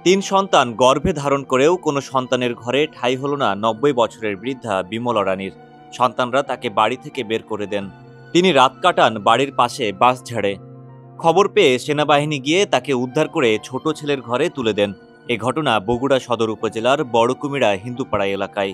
তিন সন্তান গর্ভে ধারণ করেও কোনো সন্তানের ঘরে ঠাঁই হলো না ৯০ বছরের বৃদ্ধা বিমলা রানীর। সন্তানরা তাকে বাড়ি থেকে বের করে দেন। তিনি রাত কাটান বাড়ির পাশে বাঁশঝাড়ে। খবর পেয়ে সেনাবাহিনী গিয়ে তাকে উদ্ধার করে ছোট ছেলের ঘরে তুলে দেন। এ ঘটনা বগুড়া সদর উপজেলার বড়কুমিরা হিন্দুপাড়া এলাকায়।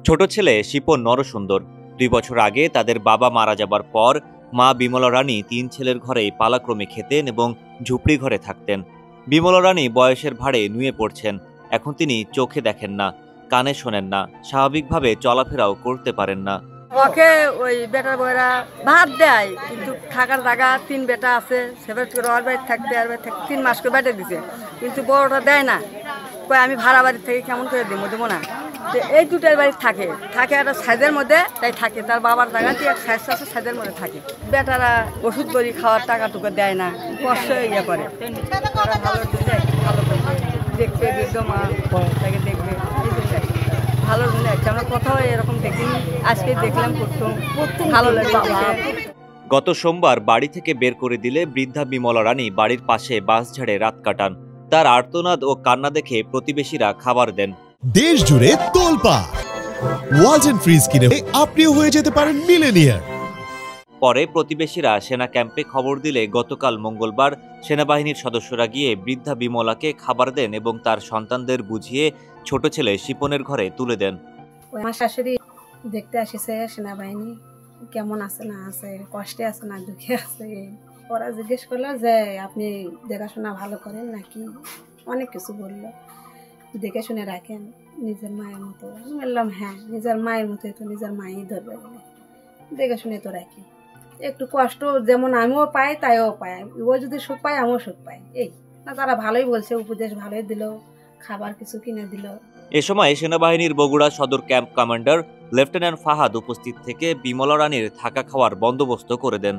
ছোট ছেলে শিপন নরসুন্দর। ২ বছর আগে তাদের বাবা মারা যাবার পর মা বিমলা রানী তিন ছেলের ঘরেই পালাক্রমে খেতেন এবং ঝুপড়ি ঘরে থাকতেন। বিমলা রানী বয়সের ভারে নুয়ে পড়ছেন। এখন তিনি চোখে দেখেন না, কানে শোনেন না, স্বাভাবিকভাবে চলাফেরাও করতে পারেন না। ওকে ওই বেটার বইরা ভাত দেয়, কিন্তু থাকার জায়গা তিন বেটা আছে, সেবার করে ওর বাড়ি থাকতে আর বাড়ি থাকতে 3 মাস করে বেটে দিছে, কিন্তু বড়টা দেয় না। কই আমি ভাড়া বাড়ি থেকে কেমন করে দেবো না। তো এই দুটার বাড়ি থাকে একটা সাইজের মধ্যে, তাই থাকে তার বাবার জায়গা দিয়ে সাইজ আছে, সাইজের মধ্যে থাকে। বেটারা ওষুধ করি খাওয়ার টাকা টুকু দেয় না, কষ্ট ইয়ে করে। তারা ভালো দিলে ভালো করে দেখবে, বৃদ্ধ মা তাকে দেখবে, ভালো লাগছে। আমরা কোথাও এরকম দেখিনি, আজকে দেখলাম, করতো ভালো লাগে। গত সোমবার বাড়ি থেকে বের করে দিলে বৃদ্ধা বিমলা রানী বাড়ির পাশে বাঁশঝাড়ে রাত কাটান। তার আর্তনাদ ও কান্না দেখে প্রতিবেশীরা খাবার দেন। দেশ জুড়ে তোলপাড় ওয়ালটন ফ্রিজ কিনে আপনিও হয়ে যেতে পারেন মিলেনিয়ার। পরে প্রতিবেশীরা সেনা ক্যাম্পে খবর দিলে গতকাল মঙ্গলবার সেনাবাহিনীর সদস্যরা গিয়ে বৃদ্ধা বিমলাকে খাবার দেন এবং তার সন্তানদের বুঝিয়ে ছোট ছেলে শিপনের ঘরে তুলে দেন। আমার শাশুড়ি দেখতে আসিছে সেনাবাহিনী, কেমন আছে না আছে, কষ্টে আছে না দুঃখে আছে। ওরা জিজ্ঞেস করলো যে আপনি দেখাশোনা ভালো করেন নাকি, অনেক কিছু বললো, দেখে শুনে রাখেন নিজের মায়ের মতো। বললাম হ্যাঁ, নিজের মায়ের মতোই তো নিজের মাই ধরবে বলে দেখে শুনে তো রাখি। একটু কষ্ট যেমন আমিও পাই তাইও পাই, ও যদি সুখ পায় আমিও সুখ পাই। এই না, তারা ভালোই বলছে, উপদেশ ভালোই দিল, খাবার কিছু কিনে দিল। এ সময় সেনাবাহিনীর বগুড়া সদর ক্যাম্প কমান্ডার লেফটেন্যান্ট ফাহাদ উপস্থিত থেকে বিমলা রানীর থাকা খাওয়ার বন্দোবস্ত করে দেন।